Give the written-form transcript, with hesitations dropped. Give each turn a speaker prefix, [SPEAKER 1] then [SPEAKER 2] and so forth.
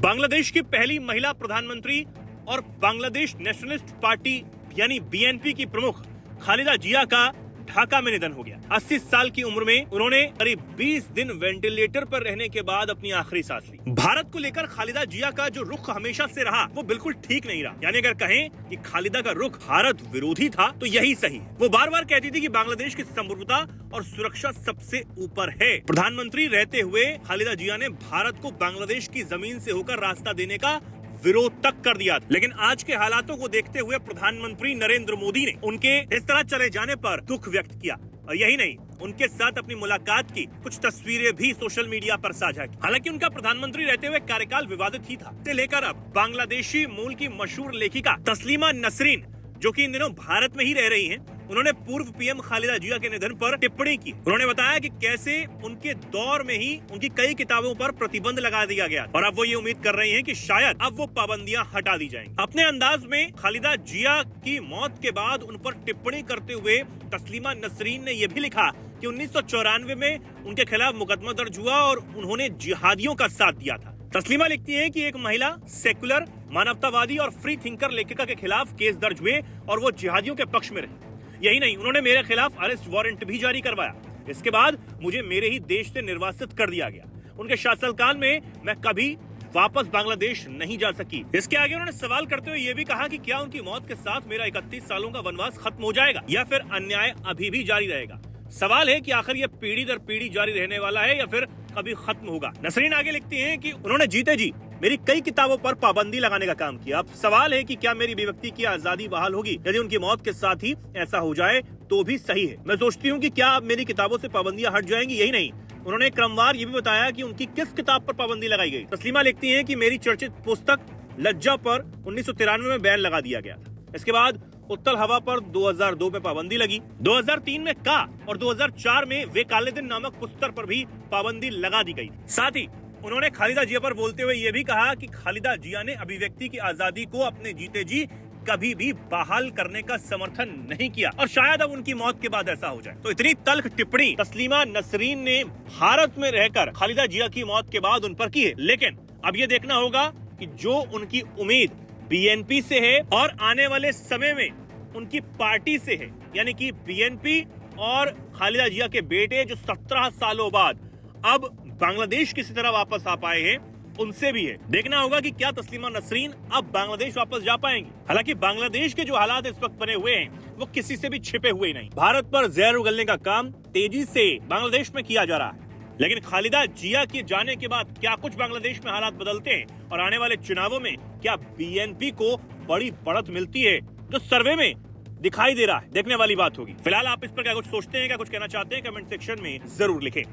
[SPEAKER 1] बांग्लादेश की पहली महिला प्रधानमंत्री और बांग्लादेश नेशनलिस्ट पार्टी यानी बीएनपी की प्रमुख खालिदा जिया का ढाका में निधन हो गया। 80 साल की उम्र में उन्होंने करीब 20 दिन वेंटिलेटर पर रहने के बाद अपनी आखिरी सांस ली। भारत को लेकर खालिदा जिया का जो रुख हमेशा से रहा वो बिल्कुल ठीक नहीं रहा। यानी अगर कहें कि खालिदा का रुख भारत विरोधी था तो यही सही है। वो बार बार कहती थी कि बांग्लादेश की संप्रभुता और सुरक्षा सबसे ऊपर है। प्रधानमंत्री रहते हुए खालिदा जिया ने भारत को बांग्लादेश की जमीन से होकर रास्ता देने का विरोध तक कर दिया। लेकिन आज के हालातों को देखते हुए प्रधानमंत्री नरेंद्र मोदी ने उनके इस तरह चले जाने पर दुख व्यक्त किया और यही नहीं, उनके साथ अपनी मुलाकात की कुछ तस्वीरें भी सोशल मीडिया पर साझा की। हालांकि उनका प्रधानमंत्री रहते हुए कार्यकाल विवादित ही था। से लेकर अब बांग्लादेशी मूल की मशहूर लेखिका तस्लीमा नसरीन, जो कि इन दिनों भारत में ही रह रही हैं, उन्होंने पूर्व पीएम खालिदा जिया के निधन पर टिप्पणी की। उन्होंने बताया कि कैसे उनके दौर में ही उनकी कई किताबों पर प्रतिबंध लगा दिया गया और अब वो ये उम्मीद कर रही हैं कि शायद अब वो पाबंदियां हटा दी जाएंगी। अपने अंदाज में खालिदा जिया की मौत के बाद उन पर टिप्पणी करते हुए तस्लीमा नसरीन ने यह भी लिखा कि 1994 में उनके खिलाफ मुकदमा दर्ज हुआ और उन्होंने जिहादियों का साथ दिया था। तस्लीमा लिखती है कि एक महिला सेकुलर, मानवतावादी और फ्री थिंकर लेखिका के खिलाफ केस दर्ज हुए और वो जिहादियों के पक्ष में रही। यही नहीं, उन्होंने मेरे खिलाफ अरेस्ट वारंट भी जारी करवाया। इसके बाद मुझे मेरे ही देश से निर्वासित कर दिया गया। उनके शासनकाल में मैं कभी वापस बांग्लादेश नहीं जा सकी। इसके आगे उन्होंने सवाल करते हुए ये भी कहा कि क्या उनकी मौत के साथ मेरा 31 सालों का वनवास खत्म हो जाएगा या फिर अन्याय अभी भी जारी रहेगा। सवाल है कि आखिर ये पीढ़ी दर पीढ़ी जारी रहने वाला है या फिर कभी खत्म होगा। नसरीन आगे लिखती हैं कि उन्होंने जीते जी मेरी कई किताबों पर पाबंदी लगाने का काम किया। अब सवाल है कि क्या मेरी अभिव्यक्ति की आजादी बहाल होगी। यदि उनकी मौत के साथ ही ऐसा हो जाए तो भी सही है। मैं सोचती हूँ कि क्या अब मेरी किताबों से पाबंदियां हट जाएंगी। यही नहीं, उन्होंने क्रमवार ये भी बताया कि उनकी किस किताब पर पाबंदी लगाई गई। तस्लीमा लिखती है कि मेरी चर्चित पुस्तक लज्जा पर 1993 में बैन लगा दिया गया था। इसके बाद उत्तल हवा पर 2002 में पाबंदी लगी। 2003 में का और 2004 में वे काले दिन नामक पुस्तक पर भी पाबंदी लगा दी गई। साथ ही उन्होंने खालिदा जिया पर बोलते हुए ये भी कहा कि खालिदा जिया ने अभिव्यक्ति की आजादी को अपने जीते जी कभी भी बहाल करने का समर्थन नहीं किया और शायद अब उनकी मौत के बाद ऐसा हो जाए। तो इतनी तल्ख टिप्पणी तस्लीमा नसरीन ने भारत में रहकर खालिदा जिया की मौत के बाद उन पर की है। लेकिन अब ये देखना होगा कि जो उनकी उम्मीद बीएनपी से है और आने वाले समय में उनकी पार्टी से है, यानी कि बीएनपी और खालिदा जिया के बेटे जो 17 सालों बाद अब बांग्लादेश किसी तरह वापस आ पाए हैं, उनसे भी है। देखना होगा कि क्या तस्लीमा नसरीन अब बांग्लादेश वापस जा पाएंगी। हालांकि बांग्लादेश के जो हालात इस वक्त बने हुए हैं वो किसी से भी छिपे हुए नहीं। भारत पर जहर उगलने का काम तेजी से बांग्लादेश में किया जा रहा है। लेकिन खालिदा जिया के जाने के बाद क्या कुछ बांग्लादेश में हालात बदलते हैं और आने वाले चुनावों में क्या बीएनपी को बड़ी बढ़त मिलती है, जो सर्वे में दिखाई दे रहा है, देखने वाली बात होगी। फिलहाल आप इस पर क्या कुछ सोचते हैं, क्या कुछ कहना चाहते हैं, कमेंट सेक्शन में जरूर लिखें।